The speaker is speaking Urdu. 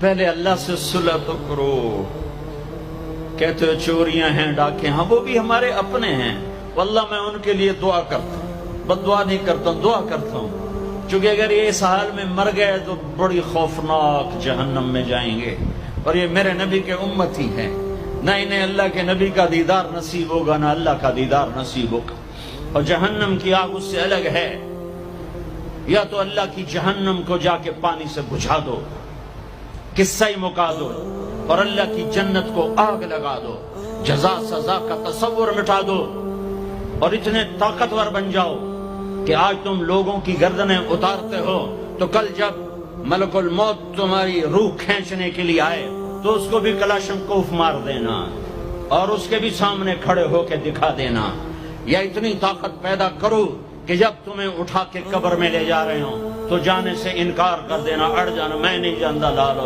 پہلے اللہ سے صلح تو کرو. کہتے ہو چوریاں ہیں، ڈاکے، ہاں وہ بھی ہمارے اپنے ہیں. واللہ میں ان کے لیے دعا کرتا ہوں، بد دعا نہیں کرتا ہوں، دعا کرتا ہوں. چونکہ اگر یہ اس حال میں مر گئے تو بڑی خوفناک جہنم میں جائیں گے، اور یہ میرے نبی کے امتی ہیں. نہ انہیں اللہ کے نبی کا دیدار نصیب ہوگا، نہ اللہ کا دیدار نصیب ہوگا. اور جہنم کی آگ اس سے الگ ہے. یا تو اللہ کی جہنم کو جا کے پانی سے بجھا دو، قصہ ہی مکا دو، اور اللہ کی جنت کو آگ لگا دو، جزا سزا کا تصور مٹا دو، اور اتنے طاقتور بن جاؤ کہ آج تم لوگوں کی گردنیں اتارتے ہو تو کل جب ملک الموت تمہاری روح کھینچنے کے لیے آئے تو اس کو بھی کلاشنکوف مار دینا اور اس کے بھی سامنے کھڑے ہو کے دکھا دینا. یا اتنی طاقت پیدا کرو کہ جب تمہیں اٹھا کے قبر میں لے جا رہے ہوں تو جانے سے انکار کر دینا، اڑ جانا، میں نہیں جانتا لال